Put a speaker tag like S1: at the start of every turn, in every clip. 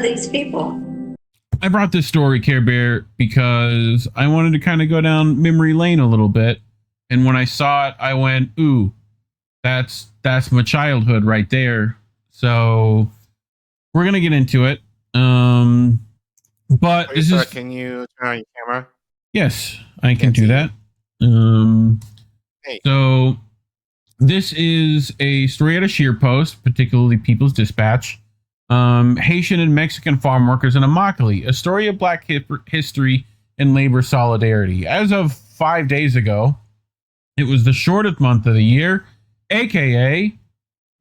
S1: are these people?
S2: I brought this story, Care Bear, because I wanted to kind of go down memory lane a little bit. And when I saw it, I went, ooh, that's my childhood right there. So we're going to get into it. But this is...
S3: Can you turn on your camera?
S2: Yes, I can do that.
S3: Hey.
S2: So this is a story out of ScheerPost, particularly People's Dispatch. Haitian and Mexican farm workers in Immokalee, a story of Black history and labor solidarity. As of 5 days ago, it was the shortest month of the year, aka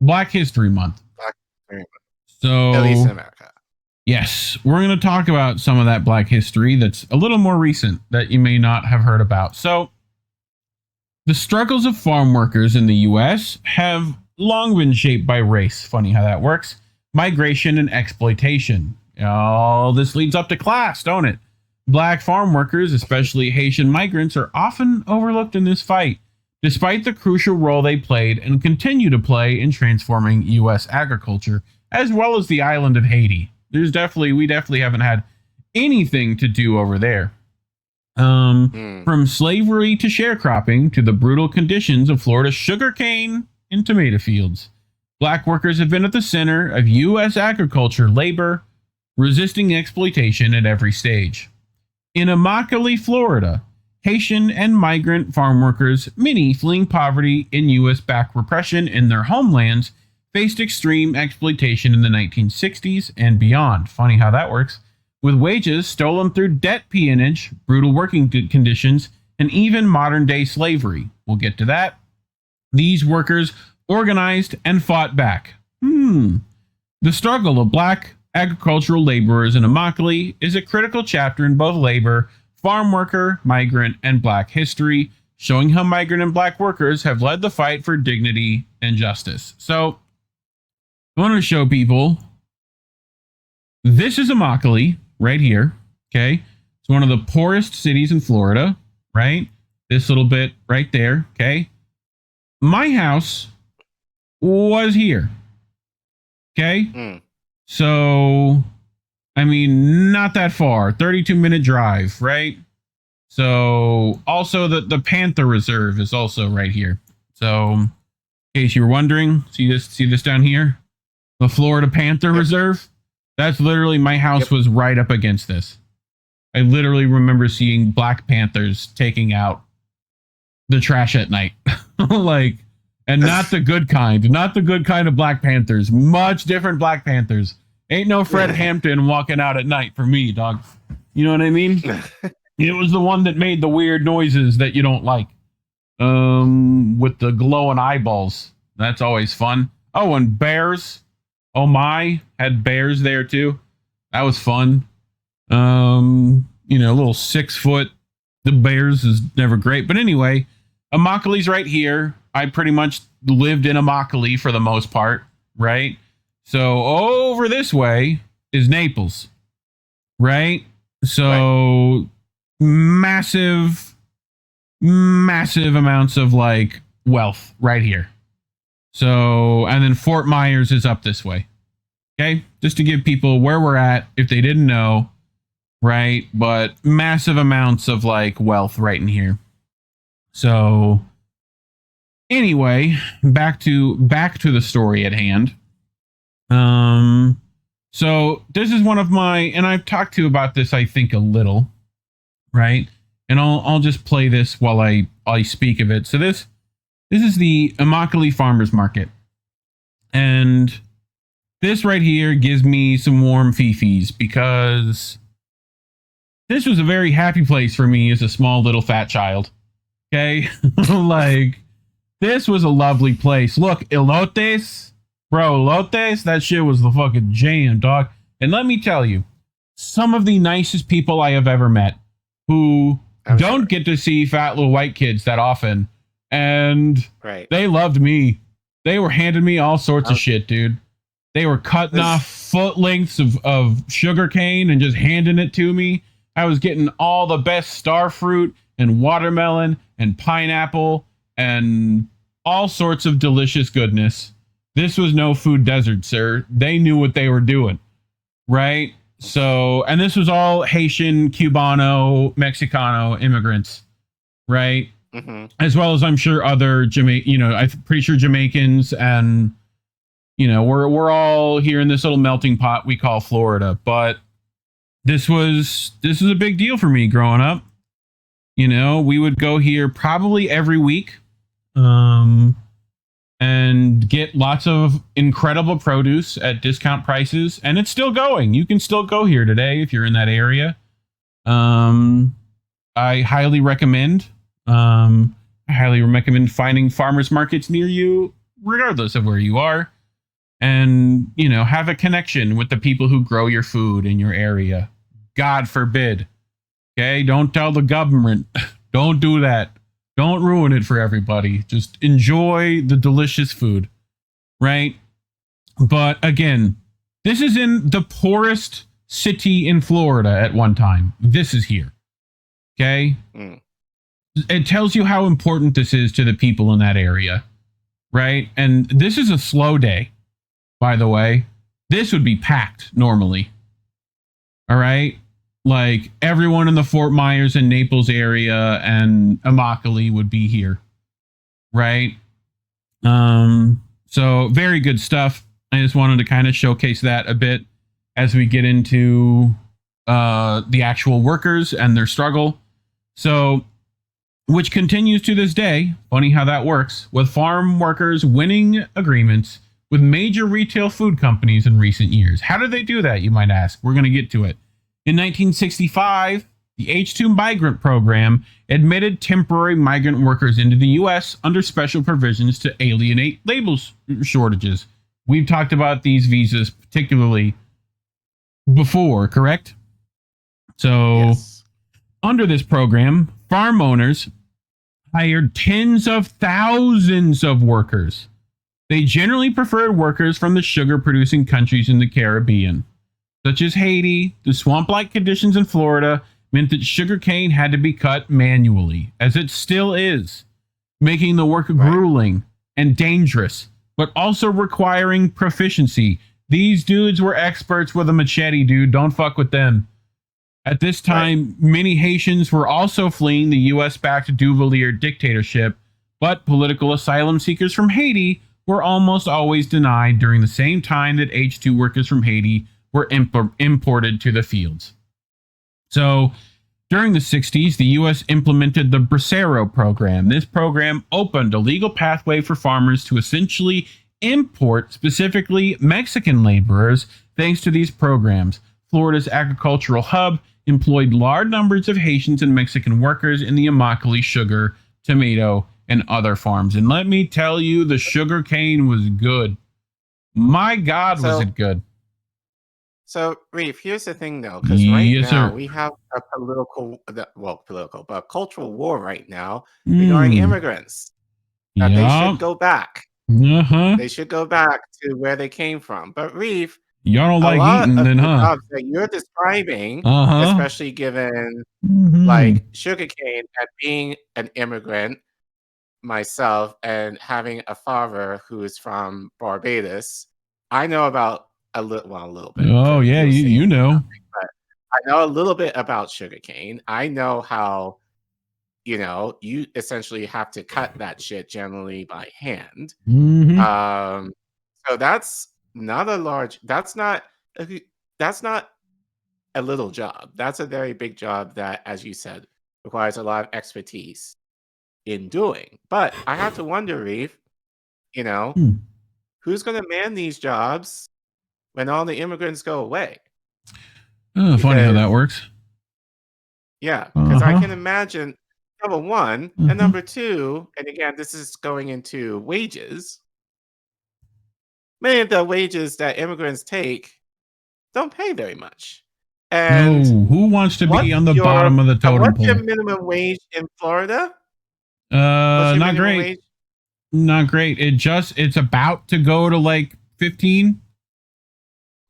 S2: Black History Month.
S3: Black History Month.
S2: So,
S3: at least in America.
S2: Yes, we're going to talk about some of that Black history that's a little more recent that you may not have heard about. So, the struggles of farm workers in the U.S. have long been shaped by race. Funny how that works. Migration and exploitation. Oh, this leads up to class, don't it? Black farm workers, especially Haitian migrants, are often overlooked in this fight, despite the crucial role they played and continue to play in transforming U.S. agriculture, as well as the island of Haiti. We definitely haven't had anything to do over there. From slavery to sharecropping to the brutal conditions of Florida's sugarcane and tomato fields. Black workers have been at the center of U.S. agriculture labor, resisting exploitation at every stage. In Immokalee, Florida, Haitian and migrant farm workers, many fleeing poverty and U.S.-backed repression in their homelands, faced extreme exploitation in the 1960s and beyond. Funny how that works. With wages stolen through debt peonage, brutal working conditions, and even modern-day slavery. We'll get to that. These workers organized and fought back. The struggle of Black agricultural laborers in Immokalee is a critical chapter in both labor, farm worker, migrant, and Black history, showing how migrant and Black workers have led the fight for dignity and justice. So, I want to show people, this is Immokalee right here, okay? It's one of the poorest cities in Florida, right? This little bit right there, okay? My house was here. Okay? So, I mean, not that far. 32-minute drive, right? So, also the Panther Reserve is also right here. So, in case you were wondering, see this down here? The Florida Panther Reserve? That's literally, my house was right up against this. I literally remember seeing Black Panthers taking out the trash at night. And not the good kind of Black Panthers. Much different Black Panthers. Ain't no Fred Hampton walking out at night for me, dog. You know what I mean? It was the one that made the weird noises that you don't like. With the glowing eyeballs. That's always fun. Oh, and bears. Oh my, had bears there too. That was fun. A little 6 foot. The bears is never great. But anyway, Immokalee's right here. I pretty much lived in Immokalee for the most part, right? So over this way is Naples, right? So massive amounts of wealth right here. So, and then Fort Myers is up this way. Okay? Just to give people where we're at if they didn't know, right? But massive amounts of wealth right in here. So, anyway, back to the story at hand. So this is one of my, and I've talked to you about this, I think, a little, right? And I'll just play this while I speak of it. So this is the Immokalee Farmers Market. And this right here gives me some warm fifis because this was a very happy place for me as a small little fat child. Okay? This was a lovely place. Look, elotes. Bro, elotes, that shit was the fucking jam, dog. And let me tell you, some of the nicest people I have ever met who don't get to see fat little white kids that often. And they loved me. They were handing me all sorts of shit, dude. They were cutting off foot lengths of sugar cane and just handing it to me. I was getting all the best star fruit and watermelon and pineapple and all sorts of delicious goodness. This was no food desert, sir. They knew what they were doing, right? So, and this was all Haitian, Cubano, Mexicano immigrants, right?
S3: Mm-hmm.
S2: As well as I'm sure other I'm pretty sure Jamaicans, and we're all here in this little melting pot we call Florida. But this is a big deal for me growing up. We would go here probably every week, and get lots of incredible produce at discount prices, and it's still going. You can still go here today if you're in that area. I highly recommend. Finding farmers markets near you, regardless of where you are, and have a connection with the people who grow your food in your area. God forbid. Okay, don't tell the government. Don't do that. Don't ruin it for everybody. Just enjoy the delicious food, right? But again, this is in the poorest city in Florida at one time. This is here. Okay? It tells you how important this is to the people in that area, right? And this is a slow day, by the way. This would be packed normally. All right? Like everyone in the Fort Myers and Naples area and Immokalee would be here, right? So very good stuff. I just wanted to kind of showcase that a bit as we get into the actual workers and their struggle. So, which continues to this day. Funny how that works, with farm workers winning agreements with major retail food companies in recent years. How did they do that, you might ask? We're going to get to it. In 1965, the H-2 migrant program admitted temporary migrant workers into the U.S. under special provisions to alienate labor shortages. We've talked about these visas particularly before, correct? So, yes. Under this program, farm owners hired tens of thousands of workers. They generally preferred workers from the sugar-producing countries in the Caribbean, such as Haiti. The swamp-like conditions in Florida meant that sugarcane had to be cut manually, as it still is, making the work grueling and dangerous, but also requiring proficiency. These dudes were experts with a machete, dude. Don't fuck with them. At this time, many Haitians were also fleeing the U.S.-backed Duvalier dictatorship, but political asylum seekers from Haiti were almost always denied during the same time that H-2 workers from Haiti were imported to the fields. So, during the 60s, the U.S. implemented the Bracero program. This program opened a legal pathway for farmers to essentially import specifically Mexican laborers thanks to these programs. Florida's agricultural hub employed large numbers of Haitians and Mexican workers in the Immokalee sugar, tomato, and other farms. And let me tell you, the sugar cane was good. My God, was it good.
S3: So, Reef, here's the thing, though, because now we have a cultural war right now regarding immigrants. That they should go back. They should go back to where they came from. But, Reef,
S2: y'all don't like eating, then, huh?
S3: Jobs that you're describing, especially given like sugarcane, and being an immigrant myself and having a father who is from Barbados, I know about a little bit.
S2: Oh yeah, you know.
S3: But I know a little bit about sugarcane. I know how, you essentially have to cut that shit generally by hand. So that's not a little job. That's a very big job that, as you said, requires a lot of expertise in doing. But I have to wonder, Reef, who's going to man these jobs when all the immigrants go away?
S2: Funny how that works.
S3: Yeah, because I can imagine, number one, and number two, and again, this is going into wages. Many of the wages that immigrants take don't pay very much. And
S2: who wants to be on the bottom of the totem pole?
S3: What's your minimum wage in Florida?
S2: Not great. Wage? Not great. It's about to go to like 15.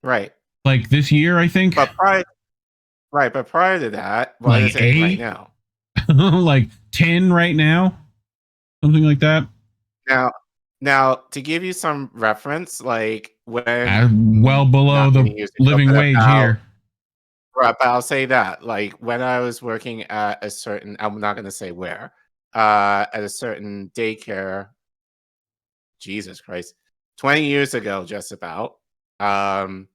S3: Right.
S2: Like this year, I think.
S3: But prior to that, what is it right now?
S2: Like 10 right now? Something like that.
S3: Now, to give you some reference, like when
S2: well below the living wage here.
S3: Right, but I'll say that, like when I was working at a certain, I'm not going to say where, at a certain daycare, Jesus Christ, 20 years ago, just about, the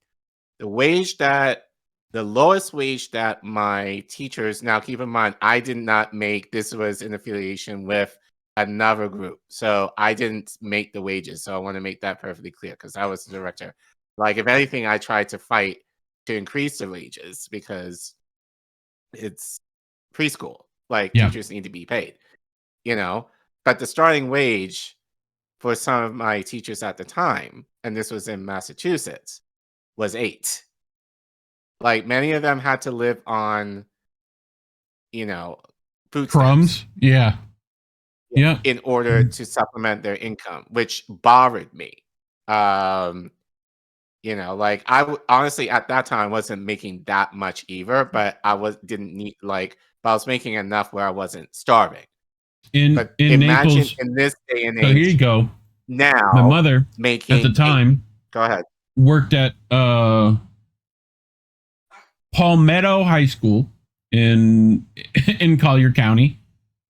S3: lowest wage that my teachers, now keep in mind, I did not make, this was in affiliation with another group. So I didn't make the wages. So I want to make that perfectly clear because I was the director. Like, if anything, I tried to fight to increase the wages because it's preschool. Like, teachers need to be paid, But the starting wage for some of my teachers at the time, and this was in Massachusetts, was $8. Like, many of them had to live on, food
S2: crumbs.
S3: stamps.
S2: Yeah.
S3: In order to supplement their income, which bothered me. Like honestly at that time I wasn't making that much either, but I didn't need but I was making enough where I wasn't starving.
S2: In
S3: imagine
S2: Naples,
S3: in this day and age.
S2: So here you go.
S3: Now
S2: my mother
S3: making
S2: at the time
S3: go ahead.
S2: Worked at Palmetto High School in Collier County,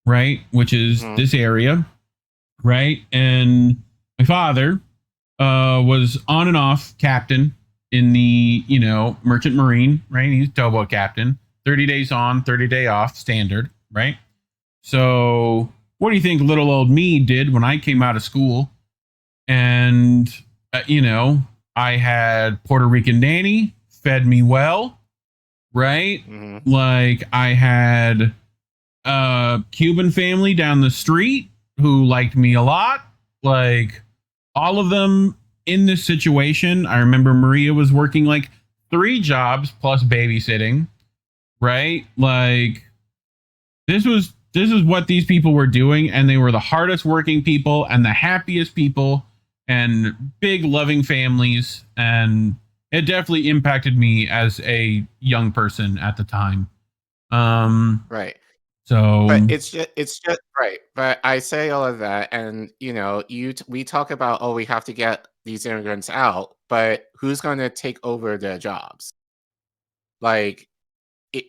S2: right? Which is this area, right? And my father was on and off captain in the, merchant marine, right? He's towboat captain, 30 days on, 30 day off, standard, right? So what do you think little old me did when I came out of school? And, I had Puerto Rican nanny, fed me well, right? Like I had a Cuban family down the street who liked me a lot. Like all of them in this situation. I remember Maria was working like 3 jobs plus babysitting, right? Like this is what these people were doing, and they were the hardest working people and the happiest people and big loving families, and it definitely impacted me as a young person at the time.
S3: Right.
S2: So
S3: but it's just right. But I say all of that, and we talk about, we have to get these immigrants out, but who's going to take over their jobs? Like, I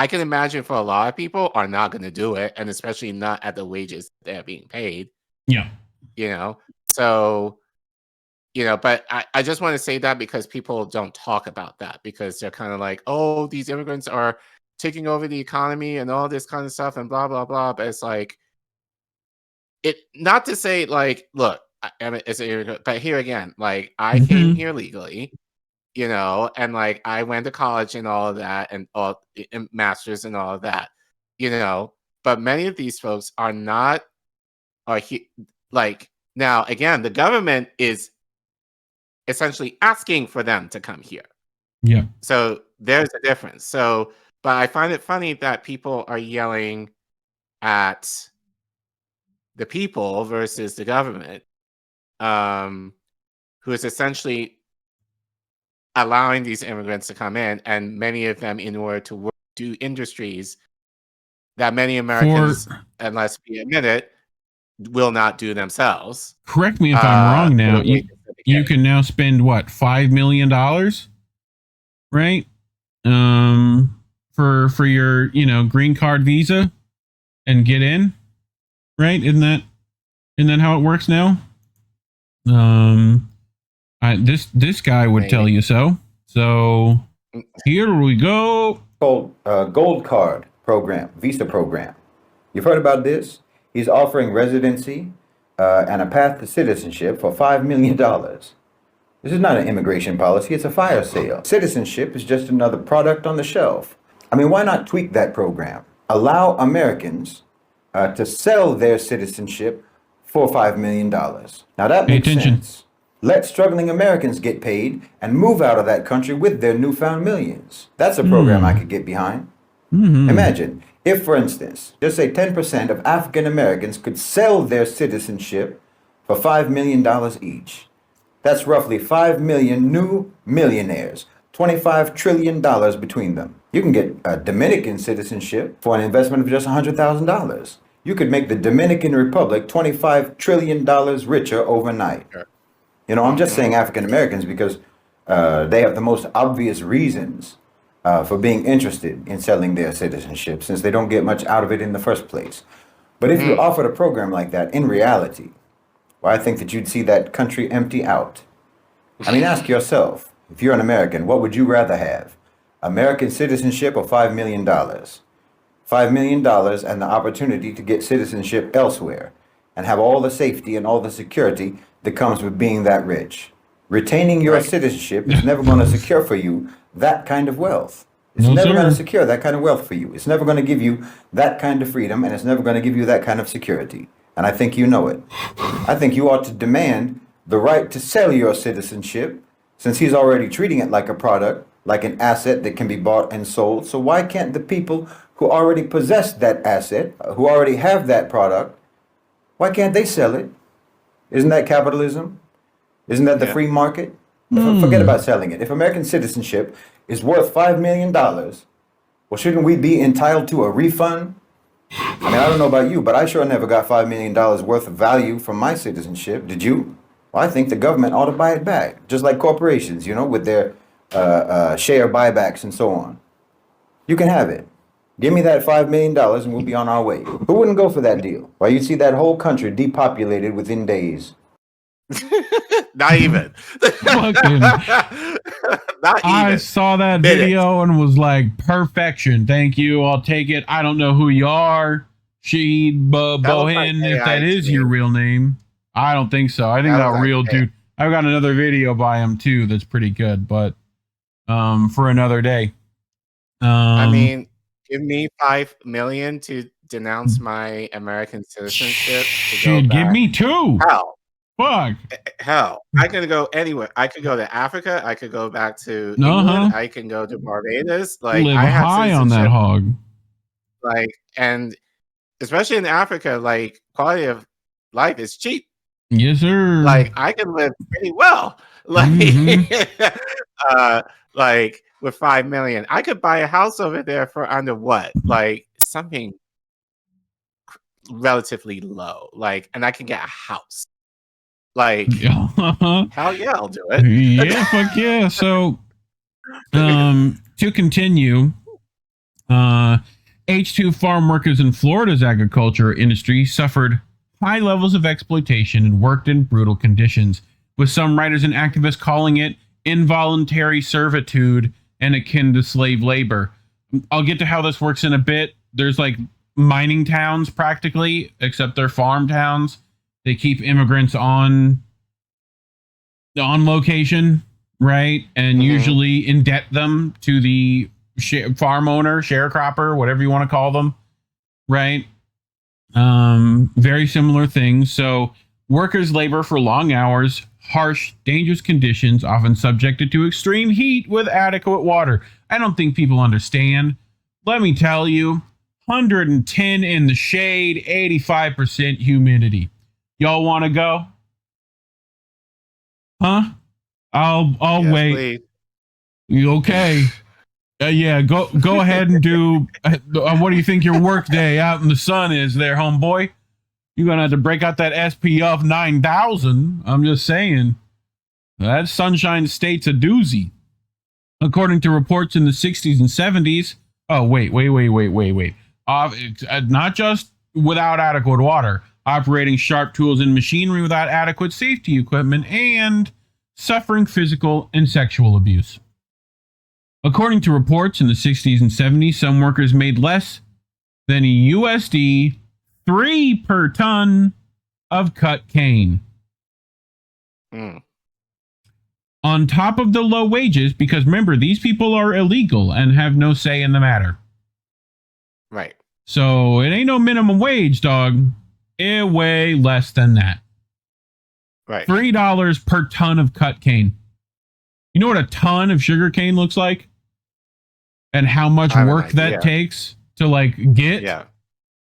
S3: can imagine for a lot of people are not going to do it, and especially not at the wages they're being paid.
S2: Yeah.
S3: So, but I just want to say that because people don't talk about that because they're kind of like, oh, these immigrants are taking over the economy and all this kind of stuff and blah, blah, blah. But it's like, not to say like, look, it's an immigrant, but here again, like I came here legally, and like I went to college and all of that and masters and all of that, but many of these folks are like, now again, the government is essentially asking for them to come here.
S2: Yeah.
S3: So there's a difference. So, but I find it funny that people are yelling at the people versus the government, who is essentially allowing these immigrants to come in, and many of them in order to do industries that many Americans, unless we admit it, will not do themselves.
S2: Correct me if I'm wrong now. You can now spend what, $5 million, right? For your, green card visa and get in, right? Isn't that how it works now? This guy would tell you so. So here we go.
S1: Called Gold Card program, visa program. You've heard about this? He's offering residency and a path to citizenship for $5 million. This is not an immigration policy, it's a fire sale. Citizenship is just another product on the shelf. I mean, why not tweak that program? Allow Americans to sell their citizenship for $5 million. Now that makes sense. Let struggling Americans get paid and move out of that country with their newfound millions. That's a program I could get behind. Imagine if, for instance, just say 10% of African Americans could sell their citizenship for $5 million each. That's roughly 5 million new millionaires, $25 trillion between them. You can get a Dominican citizenship for an investment of just $100,000. you could make the Dominican Republic $25 trillion richer overnight. You know, I'm just saying African Americans because they have the most obvious reasons for being interested in selling their citizenship, since they don't get much out of it in the first place. But if you offered a program like that in reality, well, I think that you'd see that country empty out. I mean, ask yourself, if you're an American, what would you rather have? American citizenship or $5 million? $5 million and the opportunity to get citizenship elsewhere and have all the safety and all the security that comes with being that rich. Retaining your citizenship is never going to secure for you that kind of wealth. It's never going to secure that kind of wealth for you. It's never going to give you that kind of freedom, and it's never going to give you that kind of security. And I think you know it. I think you ought to demand the right to sell your citizenship, since he's already treating it like a product, like an asset that can be bought and sold. So why can't the people who already possess that asset, who already have that product, why can't they sell it? Isn't that capitalism? Isn't that the free market? Forget about selling it. If American citizenship is worth $5 million, well, shouldn't we be entitled to a refund? I mean, I don't know about you, but I sure never got $5 million worth of value from my citizenship. Did you? Well, I think the government ought to buy it back, just like corporations, you know, with their share buybacks and so on. You can have it. Give me that $5 million and we'll be on our way. Who wouldn't go for that deal? Well, you'd see that whole country depopulated within days.
S3: Not even. Not even.
S2: I saw that video and was like, perfection. Thank you. I'll take it. I don't know who you are. Sheed Bohin, if that is your real name. I don't think so. I think that real dude. I've got another video by him too that's pretty good, but for another day.
S3: I mean, give me $5 million to denounce my American citizenship.
S2: Shit, give me $2.
S3: Hell.
S2: Fuck.
S3: Hell, I could go anywhere. I could go to Africa. I could go back to England. I can go to Barbados. Like,
S2: live
S3: I have
S2: high on that hog.
S3: Like, and especially in Africa, like, quality of life is cheap.
S2: Yes, sir.
S3: Like, I can live pretty well. Like, like with $5 million, I could buy a house over there for under what? Like something relatively low. Like, and I can get a house. Like, hell yeah, I'll do it.
S2: Yeah, fuck yeah. So, to continue, H2 farm workers in Florida's agriculture industry suffered high levels of exploitation and worked in brutal conditions, with some writers and activists calling it involuntary servitude and akin to slave labor. I'll get to how this works in a bit. There's like mining towns practically, except they're farm towns. They keep immigrants on location, right? And usually indebt them to the farm owner, sharecropper, whatever you want to call them, right? Very similar things. So workers labor for long hours, harsh, dangerous conditions, often subjected to extreme heat with adequate water. I don't think people understand. Let me tell you, 110 in the shade, 85% humidity. Y'all want to go? Huh? I'll yes, wait. Please. You okay? Yeah, go ahead and do. What do you think your work day out in the sun is there, homeboy? You're gonna have to break out that SPF 9000. I'm just saying. That Sunshine State's a doozy. According to reports in the 60s and 70s. Oh, wait. Not just without adequate water. Operating sharp tools and machinery without adequate safety equipment, and suffering physical and sexual abuse. According to reports in the 60s and 70s, some workers made less than a USD 3 per ton of cut cane. On top of the low wages, because remember, these people are illegal and have no say in the matter.
S3: Right.
S2: So it ain't no minimum wage, dog. Way less than that.
S3: Right.
S2: $3 per ton of cut cane. You know what a ton of sugar cane looks like? And how much work that takes to like get?
S3: Yeah.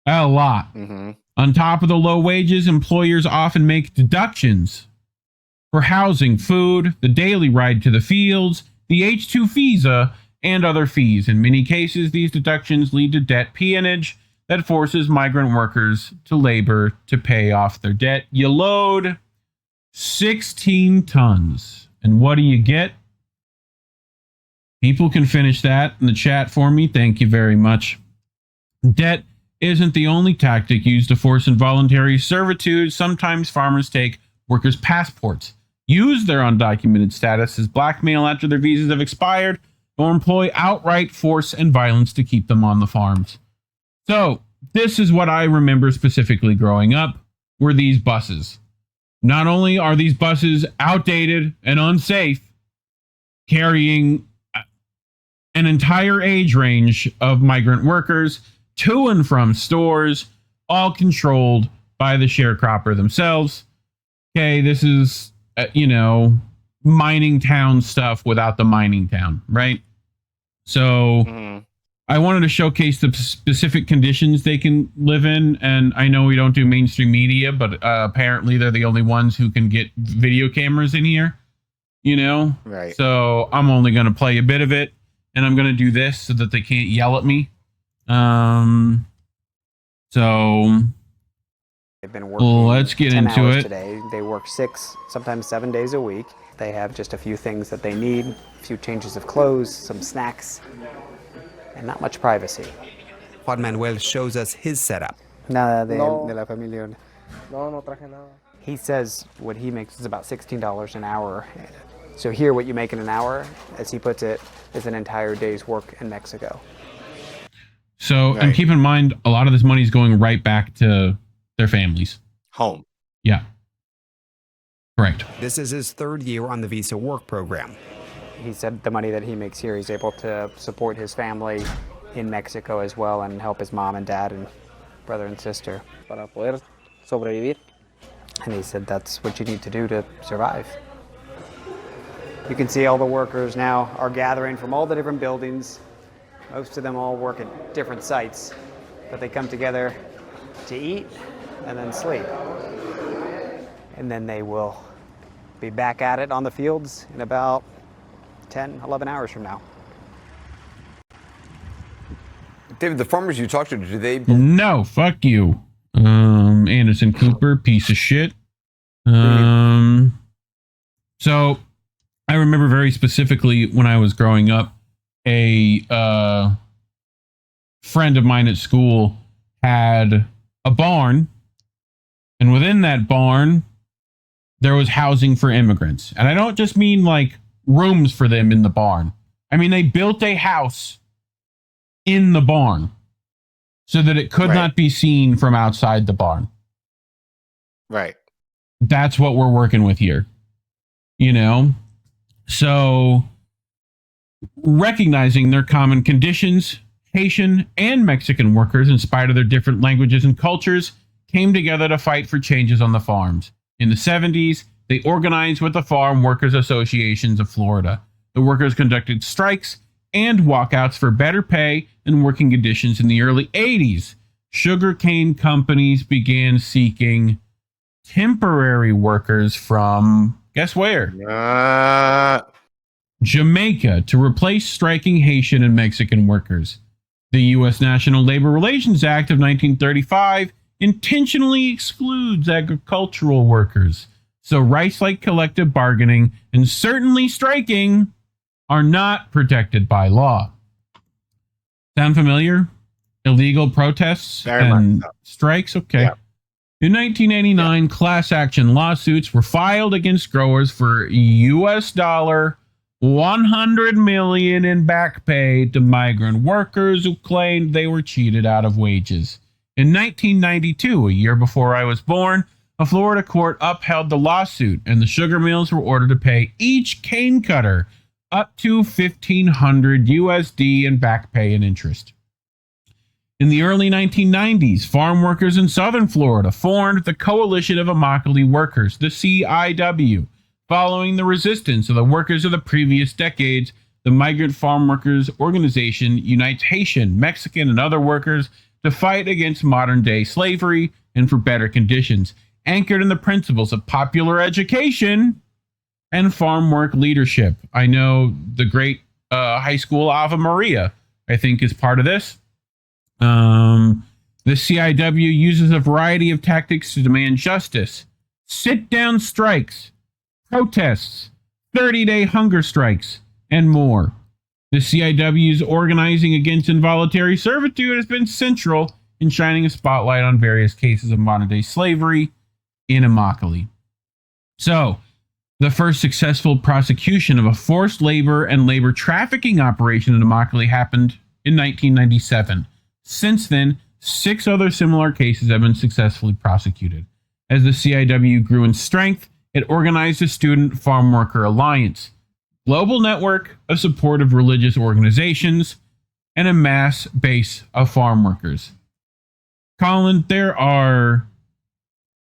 S2: A lot. On top of the low wages, employers often make deductions for housing, food, the daily ride to the fields, the H2 visa, and other fees. In many cases, these deductions lead to debt peonage. that forces migrant workers to labor to pay off their debt. You load 16 tons. And what do you get? People can finish that in the chat for me. Thank you very much. Debt isn't the only tactic used to force involuntary servitude. Sometimes farmers take workers' passports, use their undocumented status as blackmail after their visas have expired, or employ outright force and violence to keep them on the farms. So this is what I remember specifically growing up, were these buses. Not only are these buses outdated and unsafe, carrying an entire age range of migrant workers to and from stores, all controlled by the sharecropper themselves. Okay, this is, mining town stuff without the mining town, right? So I wanted to showcase the specific conditions they can live in. And I know we don't do mainstream media, but apparently they're the only ones who can get video cameras in here, Right. So I'm only going to play a bit of it, and I'm going to do this so that they can't yell at me. So
S4: they've been working
S2: let's get
S4: 10
S2: into
S4: hours
S2: it
S4: today. They work 6, sometimes 7 days a week. They have just a few things that they need, a few changes of clothes, some snacks, and not much privacy.
S5: Juan Manuel shows us his setup.
S4: Nada de la familia. No traje nada. He says what he makes is about $16 an hour. So here what you make in an hour, as he puts it, is an entire day's work in Mexico.
S2: So, and keep in mind, a lot of this money is going right back to their families.
S3: Home.
S2: Yeah. Correct.
S5: This is his 3rd year on the visa work program.
S4: He said the money that he makes here, he's able to support his family in Mexico as well and help his mom and dad and brother and sister. Para poder sobrevivir. And he said that's what you need to do to survive. You can see all the workers now are gathering from all the different buildings. Most of them all work at different sites, but they come together to eat and then sleep. And then they will be back at it on the fields in about 10, 11 hours from now.
S6: David, the farmers you talked to, do they...
S2: No, fuck you. Anderson Cooper, piece of shit. So I remember very specifically when I was growing up, a friend of mine at school had a barn, and within that barn, there was housing for immigrants. And I don't just mean like rooms for them in the barn. I mean, they built a house in the barn so that it could not be seen from outside the barn.
S3: Right.
S2: That's what we're working with here. So recognizing their common conditions, Haitian and Mexican workers, in spite of their different languages and cultures, came together to fight for changes on the farms. In the 70s, they organized with the Farm Workers Associations of Florida. The workers conducted strikes and walkouts for better pay and working conditions. In the early 80s. Sugarcane companies began seeking temporary workers from, guess where? Jamaica, to replace striking Haitian and Mexican workers. The U.S. National Labor Relations Act of 1935 intentionally excludes agricultural workers, so rights like collective bargaining and certainly striking are not protected by law. Sound familiar? Illegal protests
S3: Very
S2: and
S3: much so.
S2: strikes? Okay.
S3: Yeah.
S2: In 1989, class action lawsuits were filed against growers for U.S. dollar $100 million in back pay to migrant workers who claimed they were cheated out of wages. In 1992, a year before I was born, a Florida court upheld the lawsuit, and the sugar mills were ordered to pay each cane cutter up to $1,500 USD in back pay and interest. In the early 1990s, farm workers in southern Florida formed the Coalition of Immokalee Workers, the CIW. Following the resistance of the workers of the previous decades, the Migrant Farm Workers Organization unites Haitian, Mexican, and other workers to fight against modern-day slavery and for better conditions, anchored in the principles of popular education and farm work leadership. I know the great high school Ave Maria, I think, is part of this. The CIW uses a variety of tactics to demand justice. Sit-down strikes, protests, 30-day hunger strikes, and more. The CIW's organizing against involuntary servitude has been central in shining a spotlight on various cases of modern-day slavery in Immokalee. So, the first successful prosecution of a forced labor and labor trafficking operation in Immokalee happened in 1997. Since then, 6 other similar cases have been successfully prosecuted. As the CIW grew in strength, it organized a Student Farm Worker Alliance, global network of supportive religious organizations, and a mass base of farm workers. Collin, there are,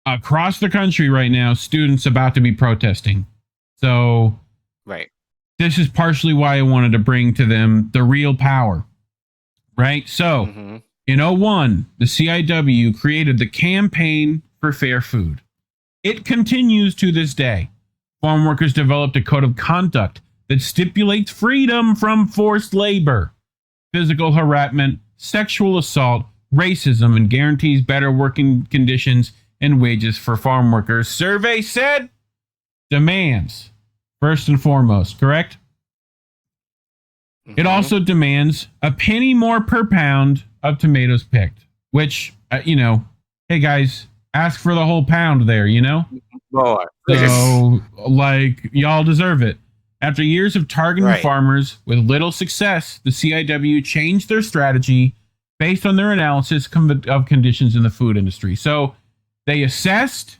S2: across the country right now, students about to be protesting. So,
S3: Right.
S2: this is partially why I wanted to bring to them the real power. Right? So, in 2001, the CIW created the Campaign for Fair Food. It continues to this day. Farm workers developed a code of conduct that stipulates freedom from forced labor, physical harassment, sexual assault, racism, and guarantees better working conditions and wages for farm workers. Survey said demands, first and foremost, correct? It also demands a penny more per pound of tomatoes picked, which, hey guys, ask for the whole pound there,
S3: More.
S2: So, y'all deserve it. After years of targeting farmers with little success, the CIW changed their strategy based on their analysis of conditions in the food industry. So, they assessed,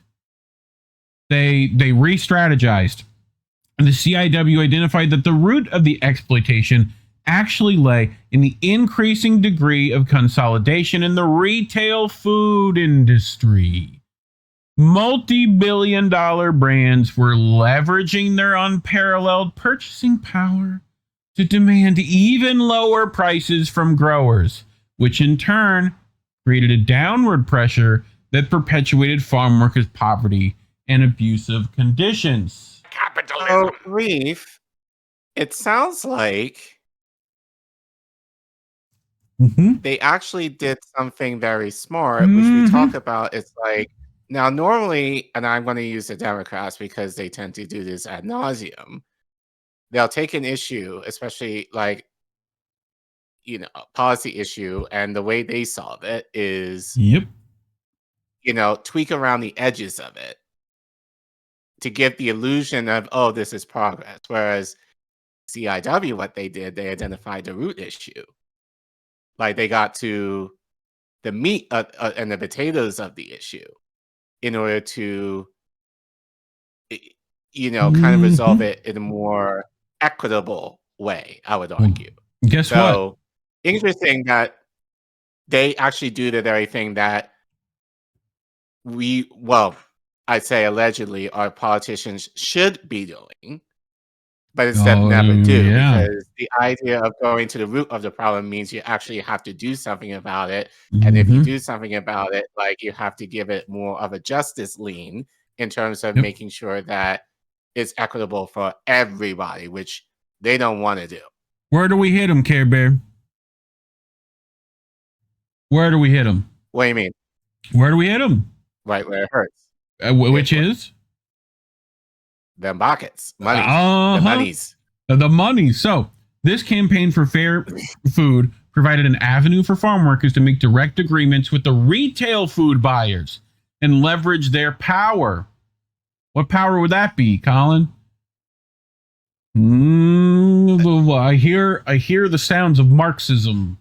S2: they re-strategized, and the CIW identified that the root of the exploitation actually lay in the increasing degree of consolidation in the retail food industry. Multi-billion-dollar brands were leveraging their unparalleled purchasing power to demand even lower prices from growers, which in turn created a downward pressure that perpetuated farm workers' poverty and abusive conditions.
S3: So, Reef, it sounds like they actually did something very smart, which we talk about. It's like, now normally, and I'm going to use the Democrats because they tend to do this ad nauseum, they'll take an issue, especially a policy issue, and the way they solve it is, tweak around the edges of it to give the illusion of, oh, this is progress. Whereas CIW, what they did, they identified the root issue. Like they got to the meat and the potatoes of the issue in order to, kind of resolve it in a more equitable way, I would argue.
S2: Guess what?
S3: Interesting that they actually do the very thing that I'd say allegedly our politicians should be doing, but instead never do, because the idea of going to the root of the problem means you actually have to do something about it. And if you do something about it, you have to give it more of a justice lean in terms of making sure that it's equitable for everybody, which they don't want to do.
S2: Where do we hit them, Care Bear? Where do we hit them?
S3: What do you mean?
S2: Where do we hit them?
S3: Right where it hurts.
S2: Which is?
S3: Them buckets. Money. The monies.
S2: The money. So, this campaign for fair food provided an avenue for farm workers to make direct agreements with the retail food buyers and leverage their power. What power would that be, Collin? I hear the sounds of Marxism.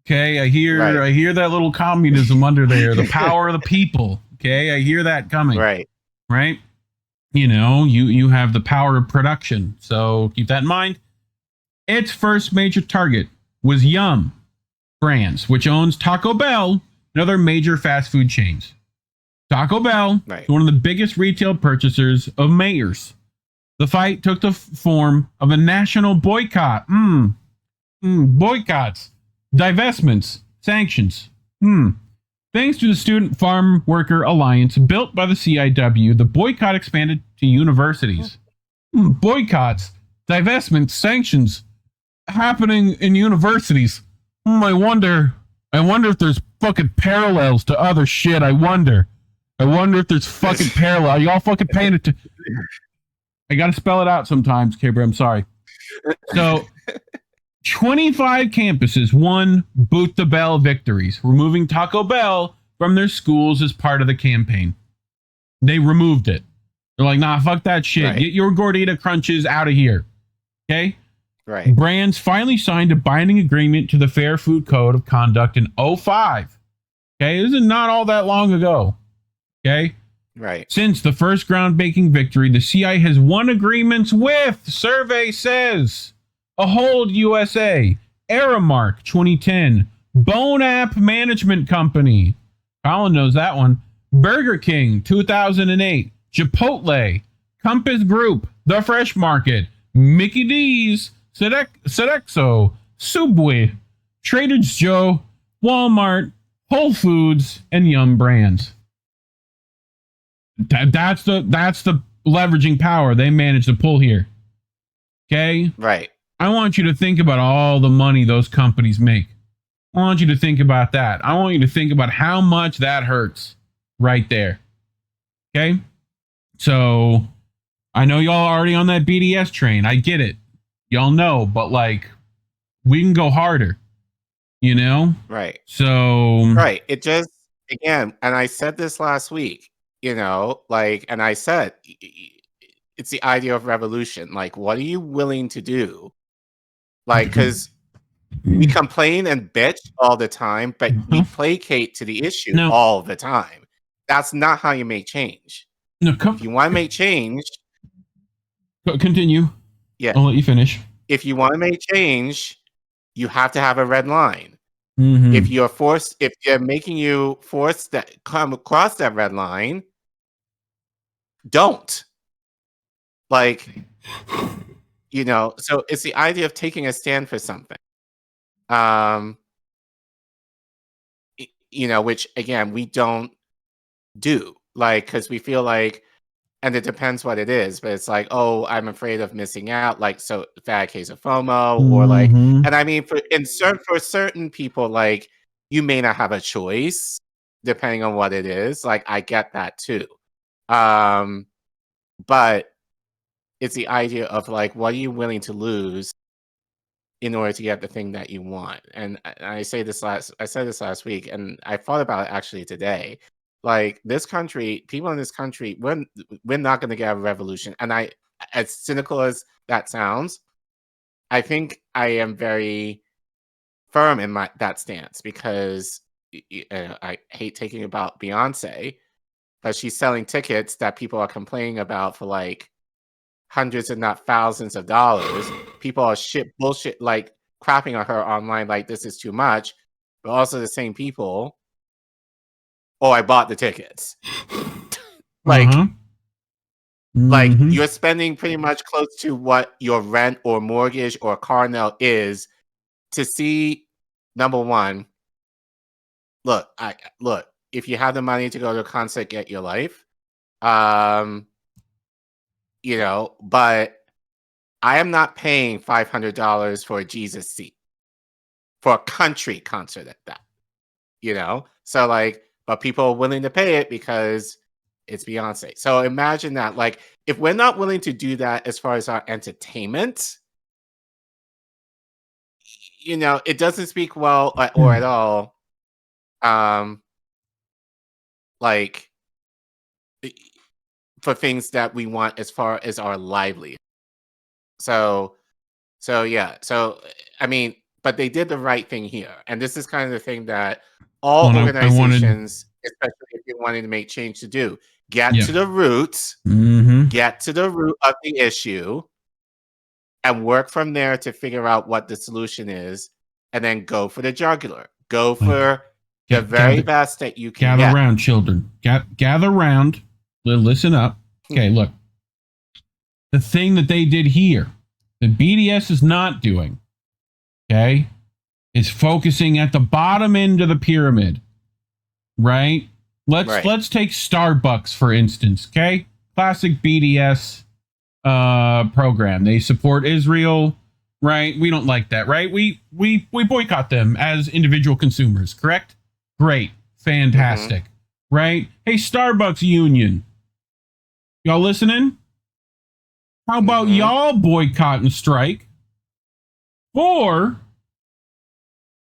S2: Okay, I hear that little communism under there, the power of the people. Okay, I hear that coming. Right. You have the power of production. So keep that in mind. Its first major target was Yum Brands, which owns Taco Bell and other major fast food chains. Taco Bell is one of the biggest retail purchasers of Mayors. The fight took the form of a national boycott. Boycotts, divestments, sanctions. Thanks to the Student Farm Worker Alliance built by the CIW, the boycott expanded to universities. Boycotts, divestments, sanctions happening in universities. I wonder if there's fucking parallels to other shit. I wonder if there's fucking parallel. Y'all fucking paying it to. I gotta spell it out sometimes, Kibra. I'm sorry. So, 25 campuses won Boot the Bell victories, removing Taco Bell from their schools as part of the campaign. They removed it. They're like, nah, fuck that shit.
S3: Right.
S2: Get your Gordita Crunches out of here. Okay?
S3: Right.
S2: Brands finally signed a binding agreement to the Fair Food Code of Conduct in 2005. Okay? This is not all that long ago. Okay?
S3: Right.
S2: Since the first groundbreaking victory, the CI has won agreements with, survey says, Ahold USA, Aramark 2010, Bone App Management Company, Collin knows that one, Burger King 2008, Chipotle, Compass Group, The Fresh Market, Mickey D's, Sodexo, Subway, Trader Joe, Walmart, Whole Foods, and Yum Brands. That's the leveraging power they managed to pull here. Okay?
S3: Right.
S2: I want you to think about all the money those companies make. I want you to think about that. I want you to think about how much that hurts right there. Okay? So, I know y'all are already on that BDS train. I get it. Y'all know, but like, we can go harder. You know?
S3: Right.
S2: So.
S3: Right. It just, again, and I said this last week, you know, like, and I said, it's the idea of revolution. Like, what are you willing to do? Like, because we complain and bitch all the time, but we placate to the issue all the time. That's not how you make change.
S2: No,
S3: if you want to make change,
S2: continue.
S3: Yeah,
S2: I'll let you finish.
S3: If you want to make change, you have to have a red line.
S2: Mm-hmm.
S3: If they're making you force that come across that red line, don't. Like, you know, so it's the idea of taking a stand for something. You know, which again, we don't do, like, because we feel like, and it depends what it is, but it's like, oh, I'm afraid of missing out, like, so bad case of FOMO, or like, and I mean, for certain people, like, you may not have a choice depending on what it is. Like, I get that too, but it's the idea of like, what are you willing to lose in order to get the thing that you want? And I said this last week, and I thought about it actually today. Like, this country, people in this country, we're not going to get a revolution. And as cynical as that sounds, I think I am very firm in that stance, because I hate taking about Beyonce, but she's selling tickets that people are complaining about for like hundreds, if not thousands of dollars. People are bullshit, like crapping on her online, like this is too much. But also the same people, oh, I bought the tickets. Like, like you're spending pretty much close to what your rent or mortgage or car note is to see, number one, look, if you have the money to go to a concert, get your life. You know, but I am not paying $500 for a Jesus seat for a country concert at that, you know? So like, but people are willing to pay it because it's Beyonce. So imagine that, like, if we're not willing to do that as far as our entertainment, you know, it doesn't speak well or at all, like, for things that we want as far as our livelihood. So yeah. So, I mean, but they did the right thing here. And this is kind of the thing that all organizations, especially if you're wanting to make change, to do. Get to the roots, get to the root of the issue, and work from there to figure out what the solution is, and then go for the jugular. Go for the very best that you can
S2: gather around, children. Gather round. Listen up. Okay, look. The thing that they did here, the BDS is not doing, okay, is focusing at the bottom end of the pyramid, right? Let's take Starbucks, for instance, okay? Classic BDS program. They support Israel, right? We don't like that, right? We boycott them as individual consumers, correct? Great. Fantastic. Right? Hey, Starbucks union. Y'all listening? How about y'all boycott and strike for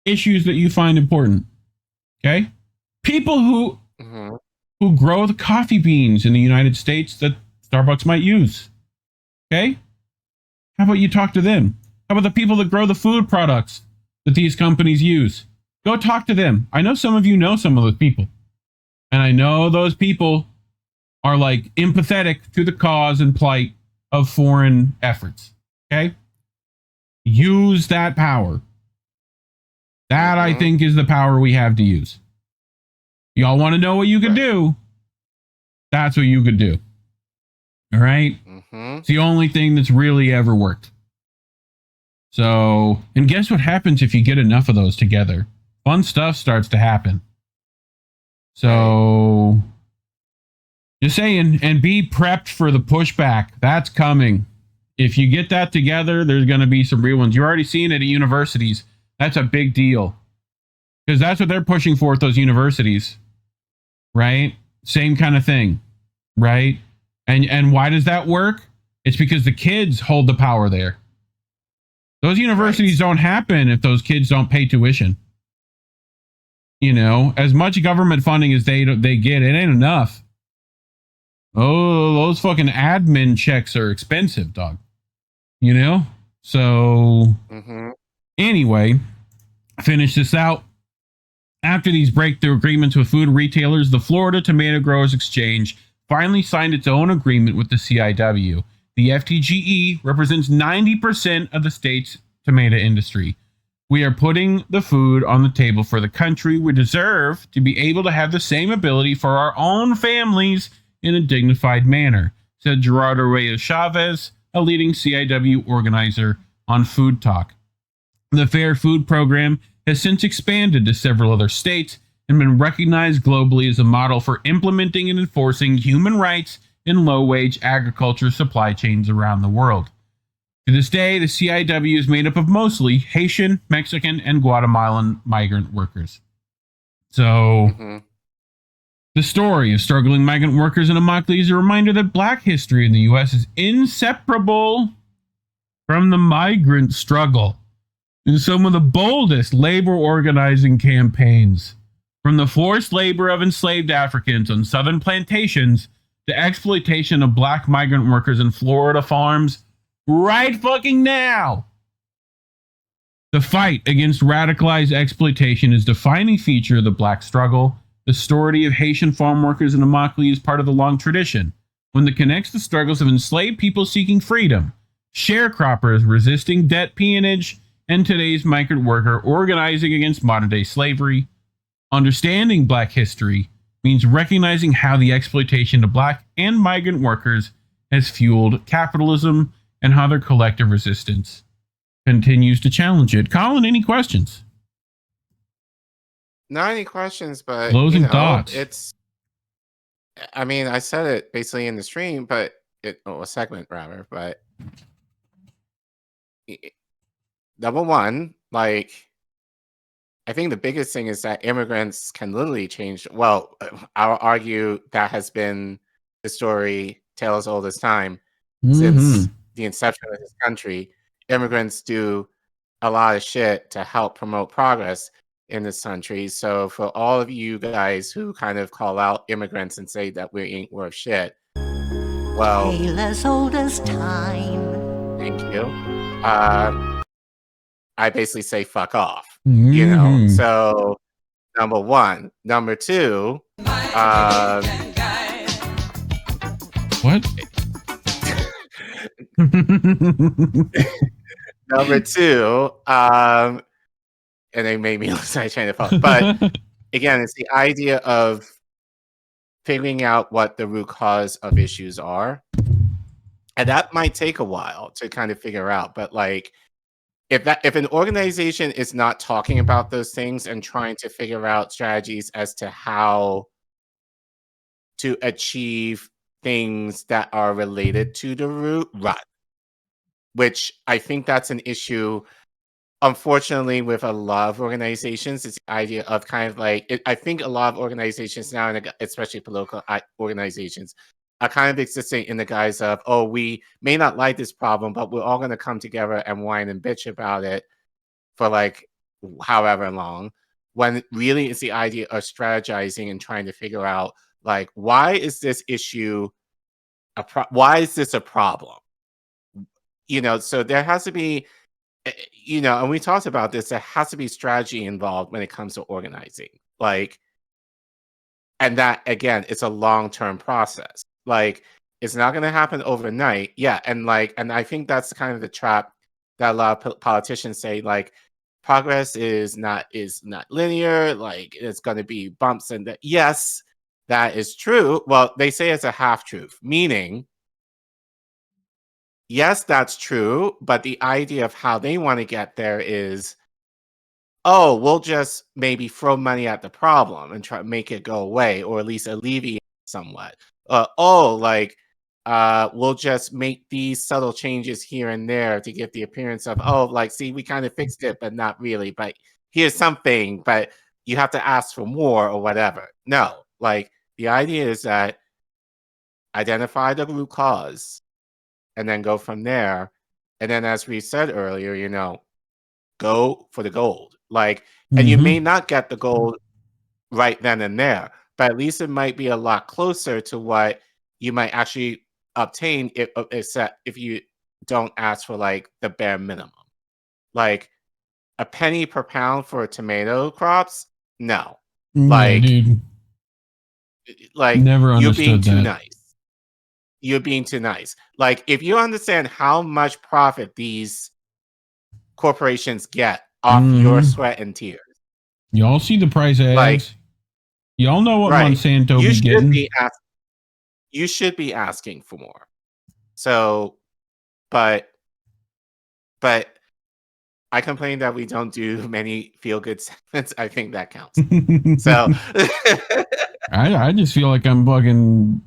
S2: issues that you find important? Okay? People who grow the coffee beans in the United States that Starbucks might use. Okay? How about you talk to them? How about the people that grow the food products that these companies use? Go talk to them. I know some of you know some of those people. And I know those people are like empathetic to the cause and plight of foreign efforts. Okay? Use that power. That, I think, is the power we have to use. Y'all want to know what you could do? That's what you could do. All right? It's the only thing that's really ever worked. So, and guess what happens if you get enough of those together? Fun stuff starts to happen. So, just saying, and be prepped for the pushback. That's coming. If you get that together, there's going to be some real ones. You're already seeing it at universities. That's a big deal. Because that's what they're pushing for at those universities. Right? Same kind of thing. Right? And why does that work? It's because the kids hold the power there. Those universities don't happen if those kids don't pay tuition. You know, as much government funding as they get, it ain't enough. Oh, those fucking admin checks are expensive, dog. You know? So, anyway, finish this out. After these breakthrough agreements with food retailers, the Florida Tomato Growers Exchange finally signed its own agreement with the CIW. The FTGE represents 90% of the state's tomato industry. We are putting the food on the table for the country. We deserve to be able to have the same ability for our own families in a dignified manner, said Gerardo Reyes Chavez, a leading CIW organizer on Food Talk. The Fair Food Program has since expanded to several other states and been recognized globally as a model for implementing and enforcing human rights in low-wage agriculture supply chains around the world. To this day, the CIW is made up of mostly Haitian, Mexican, and Guatemalan migrant workers. So, the story of struggling migrant workers in Immokalee is a reminder that Black history in the U.S. is inseparable from the migrant struggle. In some of the boldest labor organizing campaigns, from the forced labor of enslaved Africans on southern plantations to exploitation of Black migrant workers in Florida farms right fucking now. The fight against radicalized exploitation is a defining feature of the Black struggle. The story of Haitian farm workers in Immokalee is part of the long tradition, one that connects the struggles of enslaved people seeking freedom, sharecroppers resisting debt peonage, and today's migrant worker organizing against modern-day slavery. Understanding Black history means recognizing how the exploitation of Black and migrant workers has fueled capitalism and how their collective resistance continues to challenge it. Collin, any questions?
S3: Not any questions, but
S2: Closing thoughts.
S3: I mean, I said it basically in the stream, but a segment rather, but number one, like, I think the biggest thing is that immigrants can literally change. Well, I'll argue that has been the story tale as old as time since the inception of this country. Immigrants do a lot of shit to help promote progress in this country. So for all of you guys who kind of call out immigrants and say that we ain't worth shit, well,
S7: tale as old as time.
S3: Thank you. I basically say fuck off, you know. So number one, number two,
S2: what?
S3: Number two, and they made me lose my train of thought. But again, it's the idea of figuring out what the root cause of issues are. And that might take a while to kind of figure out. But like, if an organization is not talking about those things and trying to figure out strategies as to how to achieve things that are related to the root, run. Which I think that's an issue unfortunately, with a lot of organizations, it's the idea of kind of like I think a lot of organizations now, and especially political organizations, are kind of existing in the guise of, oh, we may not like this problem, but we're all going to come together and whine and bitch about it for like however long. When really it's the idea of strategizing and trying to figure out like why is this issue why is this a problem? So there has to be and we talked about this, there has to be strategy involved when it comes to organizing. Like, and that again, it's a long-term process. Like, it's not going to happen overnight. Yeah. And I think that's kind of the trap that a lot of politicians say, like, progress is not linear. Like, it's going to be bumps and that. Yes, that is true. Well, they say it's a half truth, meaning, yes, that's true, but the idea of how they want to get there is, oh, we'll just maybe throw money at the problem and try to make it go away, or at least alleviate it somewhat. We'll just make these subtle changes here and there to give the appearance of, oh, like, see, we kind of fixed it, but not really. But here's something, but you have to ask for more or whatever. No, like, the idea is that identify the root cause and then go from there. And then, as we said earlier, go for the gold. Like, and you may not get the gold right then and there, but at least it might be a lot closer to what you might actually obtain if you don't ask for like the bare minimum. Like a penny per pound for tomato crops? No.
S2: Yeah, dude.
S3: Like,
S2: never
S3: you're being
S2: understood
S3: too
S2: that.
S3: nice. You're being too nice. Like, if you understand how much profit these corporations get off your sweat and tears,
S2: y'all see the price of
S3: like,
S2: eggs. Y'all know what
S3: right,
S2: Monsanto
S3: you
S2: be
S3: should
S2: getting.
S3: you should be asking for more. So, but I complain that we don't do many feel-good segments. I think that counts. So
S2: I just feel like I'm fucking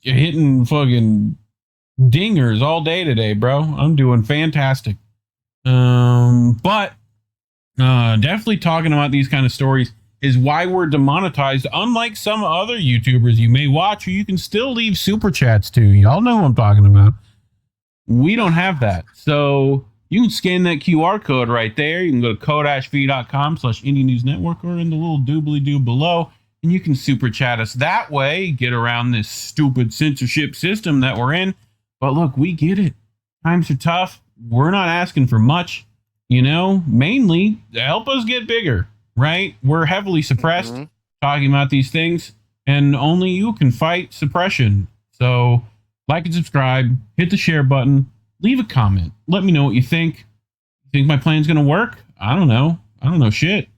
S2: hitting fucking dingers all day today, bro. I'm doing fantastic. But definitely talking about these kind of stories is why we're demonetized, unlike some other YouTubers you may watch who you can still leave super chats to. Y'all know what I'm talking about. We don't have that. So you can scan that QR code right there. You can go to co-fi.com/indienewsnetwork or in the little doobly-doo below, and you can super chat us that way, get around this stupid censorship system that we're in. But look, we get it. Times are tough. We're not asking for much, mainly to help us get bigger, right? We're heavily suppressed talking about these things, and only you can fight suppression. So like and subscribe, hit the share button, leave a comment. Let me know what you think. Think my plan's going to work? I don't know. I don't know shit,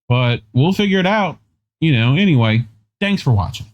S2: but we'll figure it out. Anyway, thanks for watching.